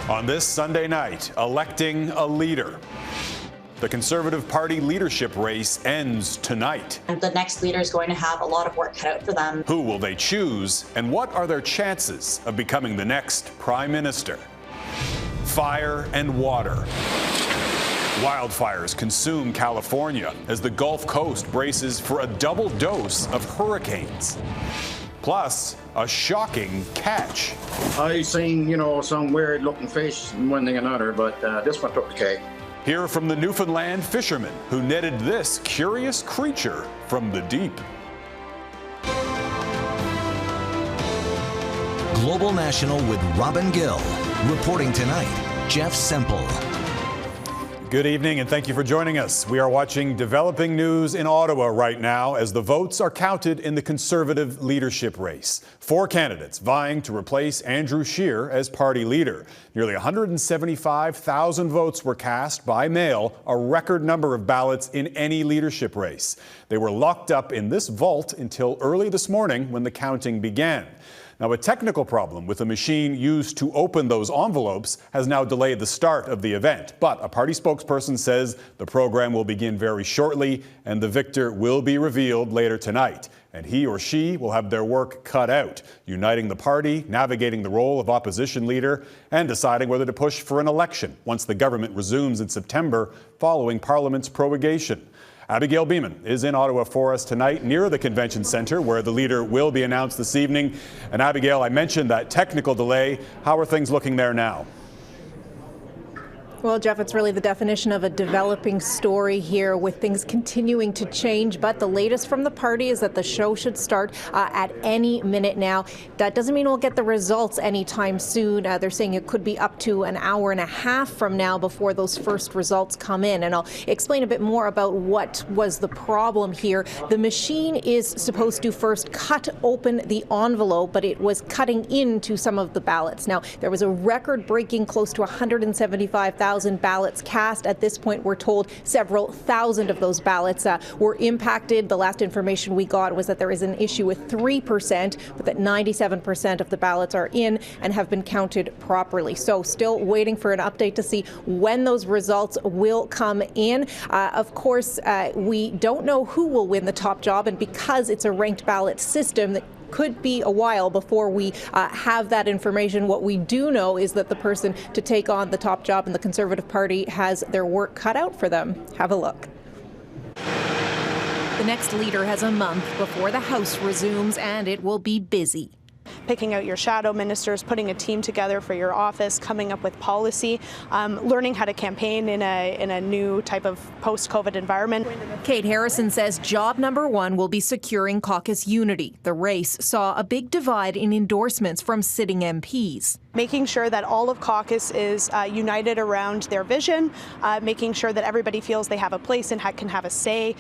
On this Sunday night, electing a leader. The Conservative Party leadership race ends tonight. And the next leader is going to have a lot of work cut out for them. Who will they choose, and what are their chances of becoming the next Prime Minister? Fire and water. Wildfires consume California as the Gulf Coast braces for a double dose of hurricanes. Plus, a shocking catch. I seen, some weird looking fish and one thing and another, but this one took the cake. Hear from the Newfoundland fisherman who netted this curious creature from the deep. Global National with Robin Gill. Reporting tonight, Jeff Semple. Good evening and thank you for joining us. We are watching developing news in Ottawa right now as the votes are counted in the Conservative leadership race. 4 candidates vying to replace Andrew Scheer as party leader. Nearly 175,000 votes were cast by mail, a record number of ballots in any leadership race. They were locked up in this vault until early this morning when the counting began. Now, a technical problem with the machine used to open those envelopes has now delayed the start of the event. But a party spokesperson says the program will begin very shortly and the victor will be revealed later tonight. And he or she will have their work cut out, uniting the party, navigating the role of opposition leader, and deciding whether to push for an election once the government resumes in September following Parliament's prorogation. Abigail Beeman is in Ottawa for us tonight near the Convention Centre where the leader will be announced this evening. And Abigail, I mentioned that technical delay. How are things looking there now? Well, Jeff, it's really the definition of a developing story here with things continuing to change. But the latest from the party is that the show should start at any minute now. That doesn't mean we'll get the results anytime soon. They're saying it could be up to an hour and a half from now before those first results come in. And I'll explain a bit more about what was the problem here. The machine is supposed to first cut open the envelope, but it was cutting into some of the ballots. Now, there was a record-breaking close to 175,000 ballots cast. At this point, we're told several thousand of those ballots were impacted. The last information we got was that there is an issue with 3%, but that 97% of the ballots are in and have been counted properly. So still waiting for an update to see when those results will come in. Of course, we don't know who will win the top job, and because it's a ranked ballot system, that could be a while before we have that information. What we do know is that the person to take on the top job in the Conservative Party has their work cut out for them. Have a look. The next leader has a month before the House resumes, and it will be busy. Picking out your shadow ministers, putting a team together for your office, coming up with policy, learning how to campaign in a new type of post-COVID environment. Kate Harrison says job number 1 will be securing caucus unity. The race saw a big divide in endorsements from sitting MPs. Making sure that all of caucus is united around their vision, making sure that everybody feels they have a place and can have a say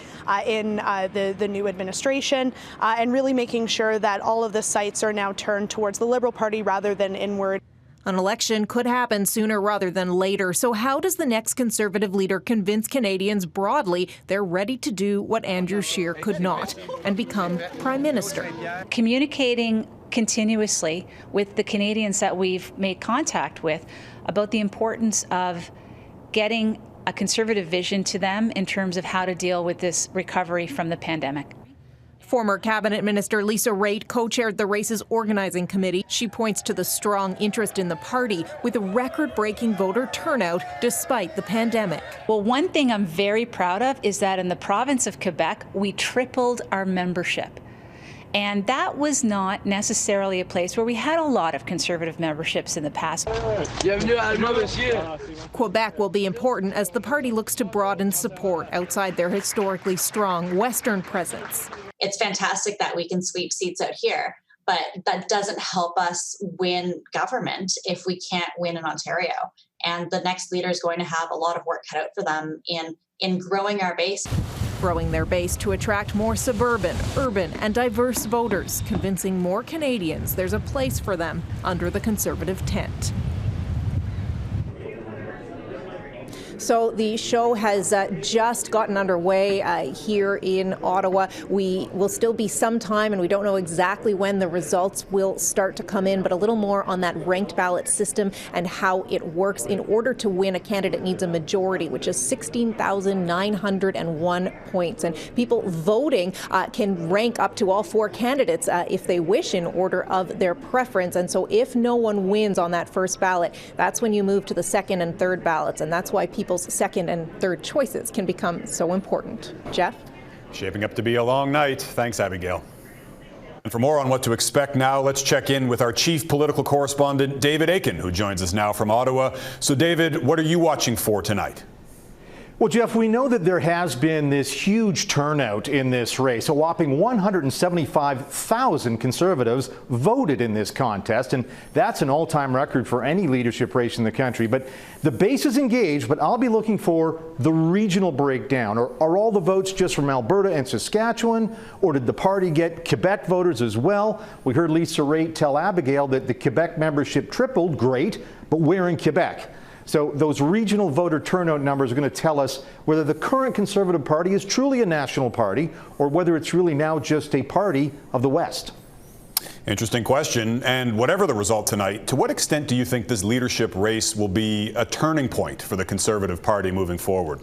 in the new administration, and really making sure that all of the sights are now turned towards the Liberal Party rather than inward. An election could happen sooner rather than later. So how does the next Conservative leader convince Canadians broadly they're ready to do what Andrew Scheer could not and become Prime Minister? Communicating continuously with the Canadians that we've made contact with about the importance of getting a Conservative vision to them in terms of how to deal with this recovery from the pandemic. Former Cabinet Minister Lisa Raitt co-chaired the race's organizing committee. She points to the strong interest in the party with a record-breaking voter turnout despite the pandemic. Well, one thing I'm very proud of is that in the province of Quebec, we tripled our membership. And that was not necessarily a place where we had a lot of Conservative memberships in the past. Quebec will be important as the party looks to broaden support outside their historically strong Western presence. It's fantastic that we can sweep seats out here, but that doesn't help us win government if we can't win in Ontario. And the next leader is going to have a lot of work cut out for them in growing our base. Growing their base to attract more suburban, urban, and diverse voters, convincing more Canadians there's a place for them under the Conservative tent. So the show has just gotten underway here in Ottawa. We will still be some time, and we don't know exactly when the results will start to come in, but a little more on that ranked ballot system and how it works. In order to win, a candidate needs a majority, which is 16,901 points. And people voting can rank up to all four candidates if they wish in order of their preference. And so if no one wins on that first ballot, that's when you move to the second and third ballots. And that's why people's second and third choices can become so important. Jeff? Shaping up to be a long night. Thanks, Abigail. And for more on what to expect now, let's check in with our chief political correspondent, David Akin, who joins us now from Ottawa. So, David, what are you watching for tonight? Well, Jeff, we know that there has been this huge turnout in this race. A whopping 175,000 Conservatives voted in this contest, and that's an all-time record for any leadership race in the country. But the base is engaged, but I'll be looking for the regional breakdown. Are all the votes just from Alberta and Saskatchewan, or did the party get Quebec voters as well? We heard Lisa Raitt tell Abigail that the Quebec membership tripled. Great, but where in Quebec? So those regional voter turnout numbers are going to tell us whether the current Conservative Party is truly a national party or whether it's really now just a party of the West. Interesting question. And whatever the result tonight, to what extent do you think this leadership race will be a turning point for the Conservative Party moving forward?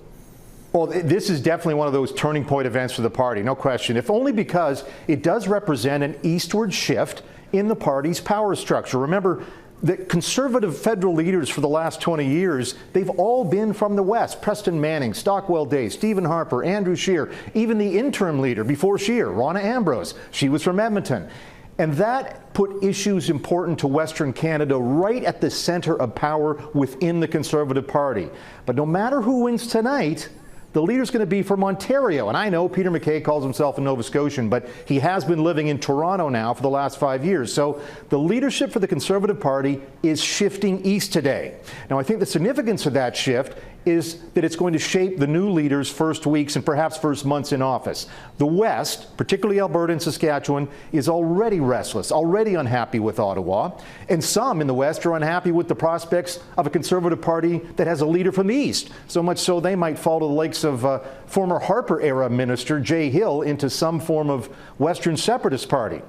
Well, this is definitely one of those turning point events for the party, no question, if only because it does represent an eastward shift in the party's power structure. Remember, the Conservative federal leaders for the last 20 years, they've all been from the West. Preston Manning, Stockwell Day, Stephen Harper, Andrew Scheer, even the interim leader before Scheer, Rona Ambrose, she was from Edmonton. And that put issues important to Western Canada right at the center of power within the Conservative Party. But no matter who wins tonight, the leader's going to be from Ontario. And I know Peter MacKay calls himself a Nova Scotian, but he has been living in Toronto now for the last 5 years. So the leadership for the Conservative Party is shifting east today. Now, I think the significance of that shift is that it's going to shape the new leader's first weeks and perhaps first months in office. The West, particularly Alberta and Saskatchewan, is already restless, already unhappy with Ottawa. And some in the West are unhappy with the prospects of a Conservative Party that has a leader from the East. So much so they might follow the likes of former Harper-era Minister Jay Hill into some form of Western separatist party.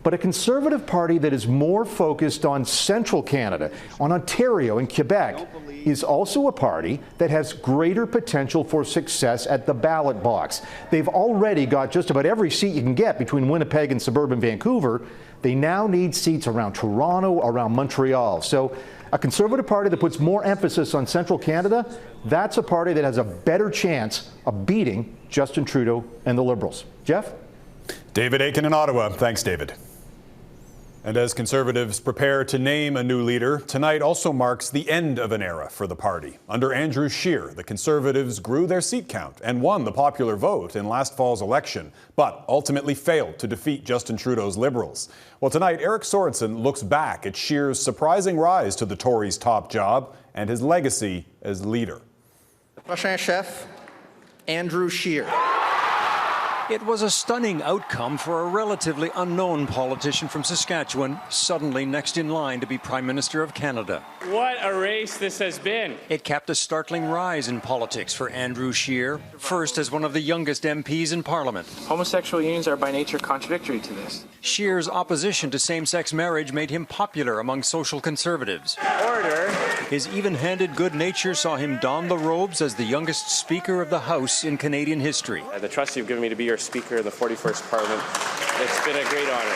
But a Conservative Party that is more focused on central Canada, on Ontario and Quebec, is also a party that has greater potential for success at the ballot box. They've already got just about every seat you can get between Winnipeg and suburban Vancouver. They now need seats around Toronto, around Montreal. So a Conservative Party that puts more emphasis on central Canada, that's a party that has a better chance of beating Justin Trudeau and the Liberals. Jeff? David Akin in Ottawa. Thanks, David. And as Conservatives prepare to name a new leader, tonight also marks the end of an era for the party. Under Andrew Scheer, the Conservatives grew their seat count and won the popular vote in last fall's election, but ultimately failed to defeat Justin Trudeau's Liberals. Well, tonight, Eric Sorensen looks back at Scheer's surprising rise to the Tories' top job and his legacy as leader. Prochain chef, Andrew Scheer. It was a stunning outcome for a relatively unknown politician from Saskatchewan, suddenly next in line to be Prime Minister of Canada. What a race this has been. It capped a startling rise in politics for Andrew Scheer, first as one of the youngest MPs in Parliament. Homosexual unions are by nature contradictory to this. Scheer's opposition to same-sex marriage made him popular among social conservatives. Order. His even-handed good nature saw him don the robes as the youngest Speaker of the House in Canadian history. The trust you've given me to be your Speaker in the 41st Parliament, it's been a great honor.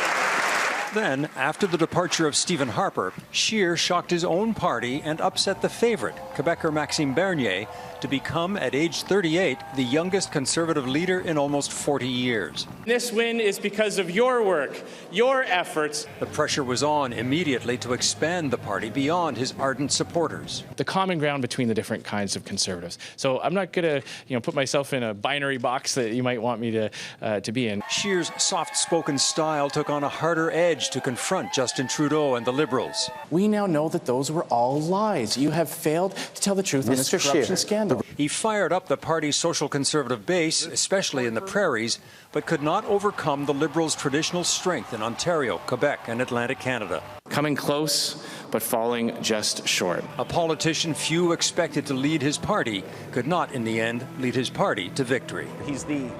Then, after the departure of Stephen Harper, Scheer shocked his own party and upset the favourite, Quebecer Maxime Bernier, to become, at age 38, the youngest Conservative leader in almost 40 years. This win is because of your work, your efforts. The pressure was on immediately to expand the party beyond his ardent supporters. The common ground between the different kinds of Conservatives. So I'm not going to, put myself in a binary box that you might want me to be in. Scheer's soft-spoken style took on a harder edge to confront Justin Trudeau and the Liberals. We now know that those were all lies. You have failed to tell the truth on this corruption scandal. He fired up the party's social conservative base, especially in the prairies, but could not overcome the Liberals' traditional strength in Ontario, Quebec, and Atlantic Canada. Coming close but falling just short. A politician few expected to lead his party could not, in the end, lead his party to victory.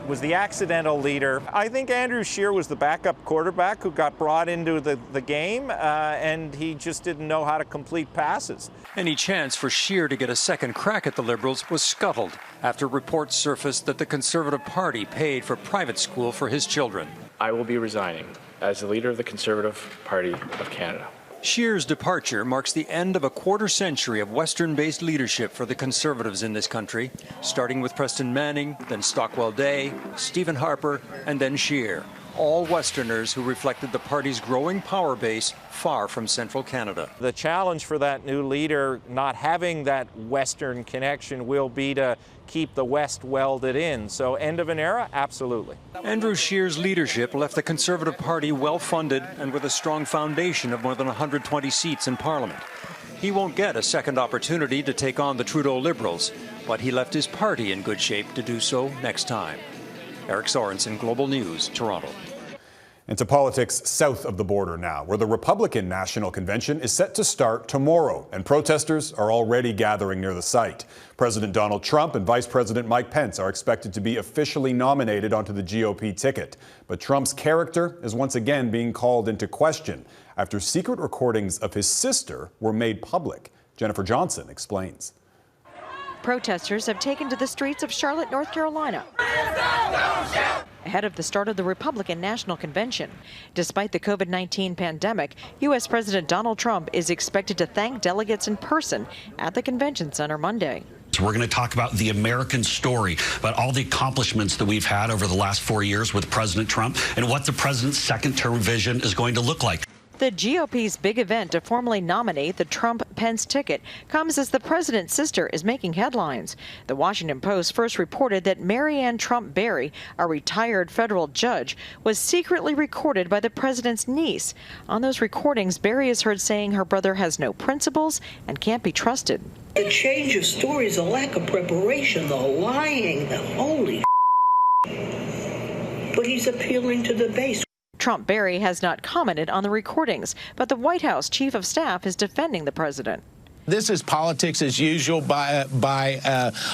Was the accidental leader. I think Andrew Scheer was the backup quarterback who got brought into the game, and he just didn't know how to complete passes. Any chance for Scheer to get a second crack at the Liberals was scuttled after reports surfaced that the Conservative Party paid for private school for his children. I will be resigning as the leader of the Conservative Party of Canada. Scheer's departure marks the end of a quarter century of Western-based leadership for the Conservatives in this country, starting with Preston Manning, then Stockwell Day, Stephen Harper, and then Scheer. All Westerners who reflected the party's growing power base far from central Canada. The challenge for that new leader, not having that Western connection, will be to keep the West welded in. So end of an era? Absolutely. Andrew Scheer's leadership left the Conservative Party well-funded and with a strong foundation of more than 120 seats in Parliament. He won't get a second opportunity to take on the Trudeau Liberals, but he left his party in good shape to do so next time. Eric Sorensen, Global News, Toronto. Into politics south of the border now, where the Republican National Convention is set to start tomorrow, and protesters are already gathering near the site. President Donald Trump and Vice President Mike Pence are expected to be officially nominated onto the GOP ticket. But Trump's character is once again being called into question after secret recordings of his sister were made public. Jennifer Johnson explains. Protesters have taken to the streets of Charlotte, North Carolina, ahead of the start of the Republican National Convention. Despite the COVID-19 pandemic, U.S. President Donald Trump is expected to thank delegates in person at the convention center Monday. So we're going to talk about the American story, about all the accomplishments that we've had over the last 4 years with President Trump and what the president's second term vision is going to look like. The GOP's big event to formally nominate the Trump-Pence ticket comes as the president's sister is making headlines. The Washington Post first reported that Marianne Trump Barry, a retired federal judge, was secretly recorded by the president's niece. On those recordings, Barry is heard saying her brother has no principles and can't be trusted. The change of stories, the lack of preparation, the lying, the holy but he's appealing to the base. Trump Barry has not commented on the recordings, but the White House chief of staff is defending the president. This is politics as usual by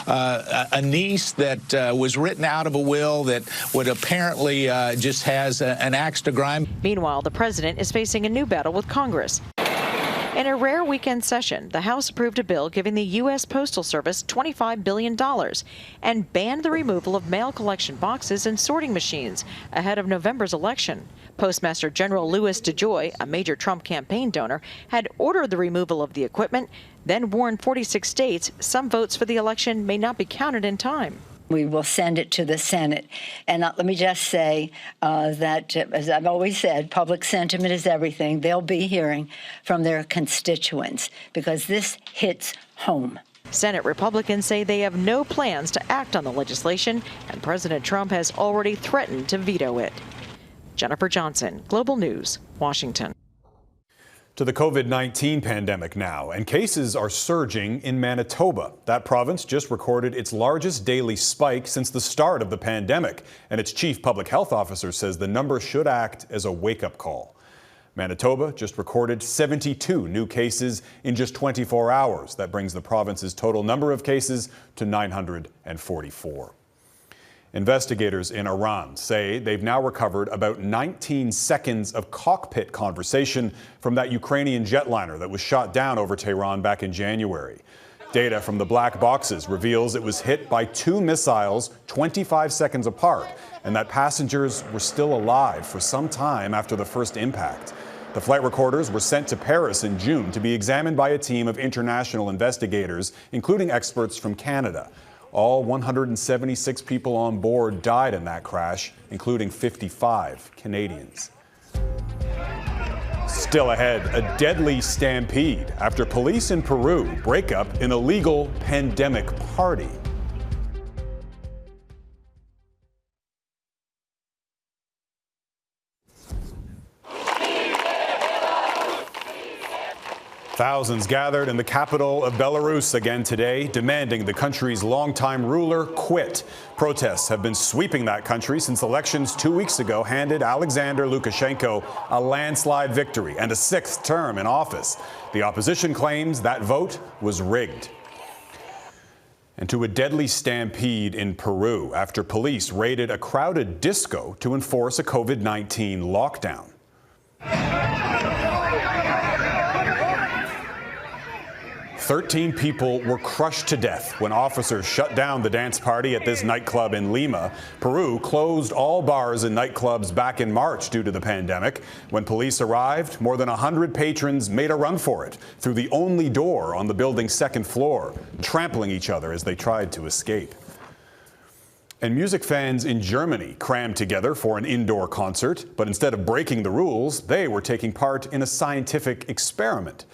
a niece that was written out of a will that would apparently just has an axe to grind. Meanwhile, the president is facing a new battle with Congress. In a rare weekend session, the House approved a bill giving the U.S. Postal Service $25 billion and banned the removal of mail collection boxes and sorting machines ahead of November's election. Postmaster General Louis DeJoy, a major Trump campaign donor, had ordered the removal of the equipment, then warned 46 states some votes for the election may not be counted in time. We will send it to the Senate. And let me just say that, as I've always said, public sentiment is everything. They'll be hearing from their constituents because this hits home. Senate Republicans say they have no plans to act on the legislation, and President Trump has already threatened to veto it. Jennifer Johnson, Global News, Washington. To the COVID-19 pandemic now, and cases are surging in Manitoba. That province just recorded its largest daily spike since the start of the pandemic, and its chief public health officer says the number should act as a wake-up call. Manitoba just recorded 72 new cases in just 24 hours. That brings the province's total number of cases to 944. Investigators in Iran say they've now recovered about 19 seconds of cockpit conversation from that Ukrainian jetliner that was shot down over Tehran back in January. Data from the black boxes reveals it was hit by 2 missiles 25 seconds apart, and that passengers were still alive for some time after the first impact. The flight recorders were sent to Paris in June to be examined by a team of international investigators, including experts from Canada. All 176 people on board died in that crash, including 55 Canadians. Still ahead, a deadly stampede after police in Peru break up an illegal pandemic party. Thousands gathered in the capital of Belarus again today, demanding the country's longtime ruler quit. Protests have been sweeping that country since elections 2 weeks ago handed Alexander Lukashenko a landslide victory and a 6th term in office. The opposition claims that vote was rigged. And to a deadly stampede in Peru after police raided a crowded disco to enforce a COVID-19 lockdown. 13 people were crushed to death when officers shut down the dance party at this nightclub in Lima. Peru closed all bars and nightclubs back in March due to the pandemic. When police arrived, more than 100 patrons made a run for it through the only door on the building's 2nd floor, trampling each other as they tried to escape. And music fans in Germany crammed together for an indoor concert, but instead of breaking the rules, they were taking part in a scientific experiment.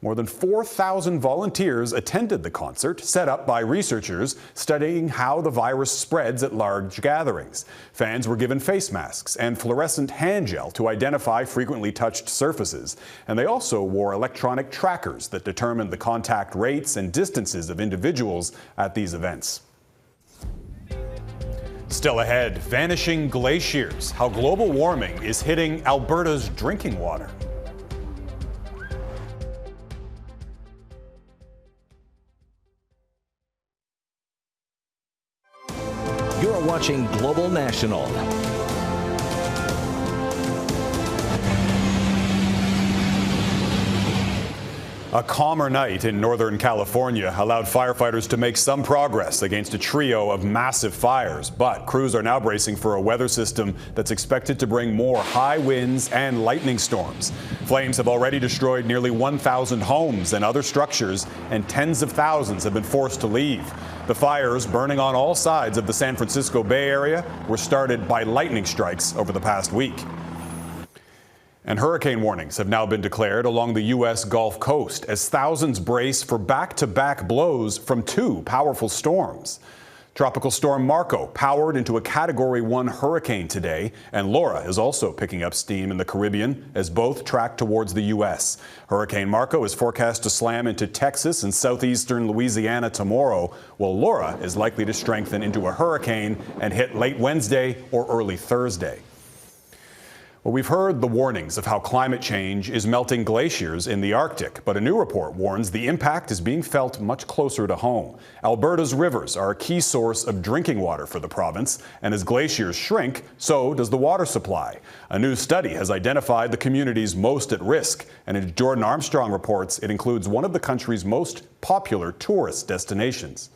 More than 4,000 volunteers attended the concert, set up by researchers studying how the virus spreads at large gatherings. Fans were given face masks and fluorescent hand gel to identify frequently touched surfaces. And they also wore electronic trackers that determined the contact rates and distances of individuals at these events. Still ahead, vanishing glaciers, how global warming is hitting Alberta's drinking water. You're watching Global National. A calmer night in Northern California allowed firefighters to make some progress against a trio of massive fires, but crews are now bracing for a weather system that's expected to bring more high winds and lightning storms. Flames have already destroyed nearly 1,000 homes and other structures, and tens of thousands have been forced to leave. The fires, burning on all sides of the San Francisco Bay Area, were started by lightning strikes over the past week. And hurricane warnings have now been declared along the U.S. Gulf Coast as thousands brace for back-to-back blows from 2 powerful storms. Tropical storm Marco powered into a Category 1 hurricane today, and Laura is also picking up steam in the Caribbean as both track towards the U.S. Hurricane Marco is forecast to slam into Texas and southeastern Louisiana tomorrow, while Laura is likely to strengthen into a hurricane and hit late Wednesday or early Thursday. Well, we've heard the warnings of how climate change is melting glaciers in the Arctic, but a new report warns the impact is being felt much closer to home. Alberta's rivers are a key source of drinking water for the province, and as glaciers shrink, so does the water supply. A new study has identified the communities most at risk, and as Jordan Armstrong reports, it includes one of the country's most popular tourist destinations.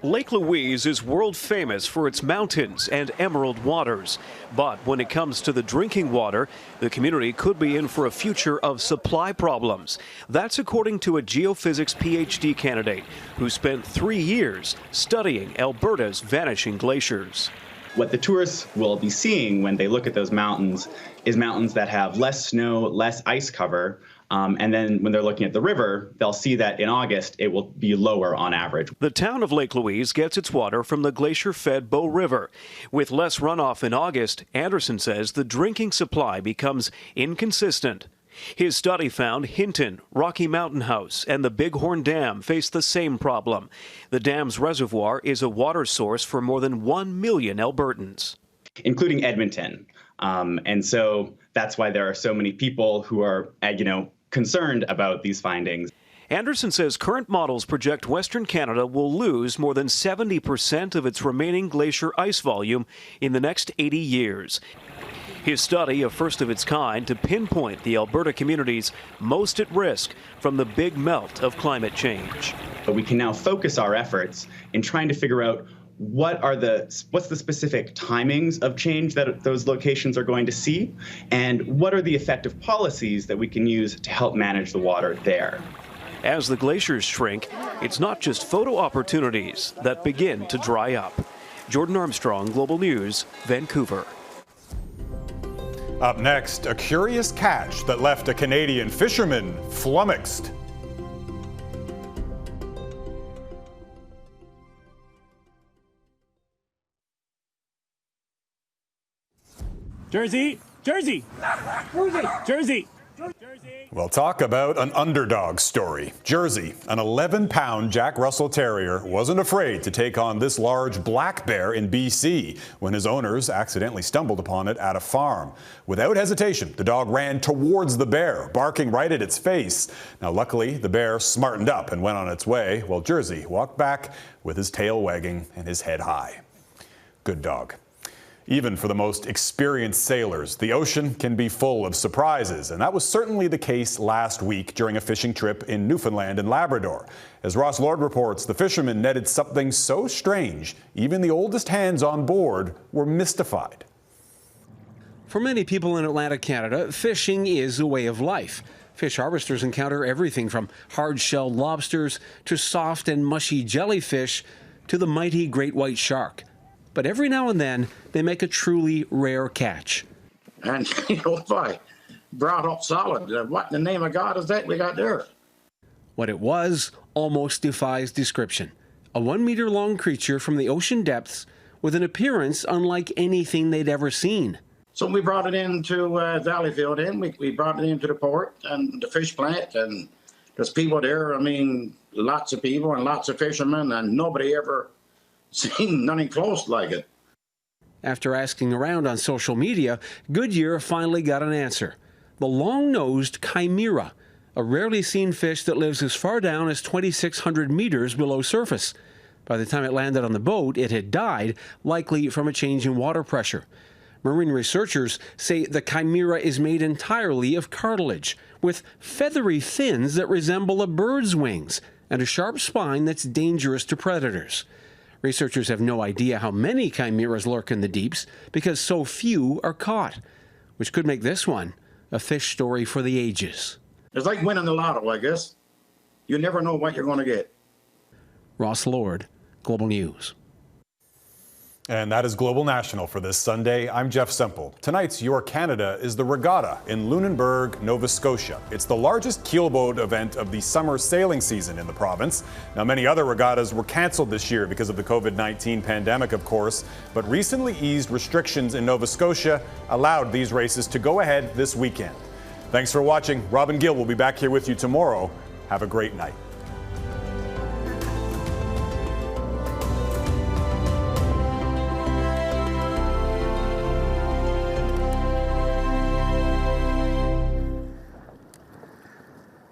Lake Louise is world famous for its mountains and emerald waters. But when it comes to the drinking water, the community could be in for a future of supply problems. That's according to a geophysics PhD candidate who spent 3 years studying Alberta's vanishing glaciers. What the tourists will be seeing when they look at those mountains is mountains that have less snow, less ice cover. And then when they're looking at the river, they'll see that in August, it will be lower on average. The town of Lake Louise gets its water from the glacier-fed Bow River. With less runoff in August, Anderson says the drinking supply becomes inconsistent. His study found Hinton, Rocky Mountain House, and the Bighorn Dam face the same problem. The dam's reservoir is a water source for more than 1 million Albertans, including Edmonton. And so that's why there are so many people who are, concerned about these findings. Anderson says current models project Western Canada will lose more than 70% of its remaining glacier ice volume in the next 80 years. His study, a first of its kind, to pinpoint the Alberta communities most at risk from the big melt of climate change. But we can now focus our efforts in trying to figure out what's the specific timings of change that those locations are going to see, and what are the effective policies that we can use to help manage the water there. As the glaciers shrink, it's not just photo opportunities that begin to dry up. Jordan Armstrong, Global News, Vancouver. Up next, a curious catch that left a Canadian fisherman flummoxed. Jersey! Jersey! Jersey! Well, talk about an underdog story. Jersey, an 11-pound Jack Russell Terrier, wasn't afraid to take on this large black bear in BC when his owners accidentally stumbled upon it at a farm. Without hesitation, the dog ran towards the bear, barking right at its face. Now, luckily, the bear smartened up and went on its way, while Jersey walked back with his tail wagging and his head high. Good dog. Even for the most experienced sailors, the ocean can be full of surprises, and that was certainly the case last week during a fishing trip in Newfoundland and Labrador. As Ross Lord reports, the fishermen netted something so strange, even the oldest hands on board were mystified. For many people in Atlantic Canada, fishing is a way of life. Fish harvesters encounter everything from hard-shelled lobsters to soft and mushy jellyfish to the mighty great white shark. But every now and then, they make a truly rare catch. And, if I brought up solid, what in the name of God is that we got there? What it was almost defies description. A 1-meter-long creature from the ocean depths with an appearance unlike anything they'd ever seen. So we brought it into Valleyfield, and we brought it into the port and the fish plant, and there's people there, lots of people and lots of fishermen, and nobody ever seen nothing close like it. After asking around on social media, Goodyear finally got an answer. The long-nosed chimera, a rarely seen fish that lives as far down as 2,600 meters below surface. By the time it landed on the boat, it had died, likely from a change in water pressure. Marine researchers say the chimera is made entirely of cartilage, with feathery fins that resemble a bird's wings, and a sharp spine that's dangerous to predators. Researchers have no idea how many chimeras lurk in the deeps because so few are caught, which could make this one a fish story for the ages. It's like winning the lotto, I guess. You never know what you're going to get. Ross Lord, Global News. And that is Global National for this Sunday. I'm Jeff Semple. Tonight's Your Canada is the regatta in Lunenburg, Nova Scotia. It's the largest keelboat event of the summer sailing season in the province. Now, many other regattas were canceled this year because of the COVID-19 pandemic, of course, but recently eased restrictions in Nova Scotia allowed these races to go ahead this weekend. Thanks for watching. Robin Gill will be back here with you tomorrow. Have a great night.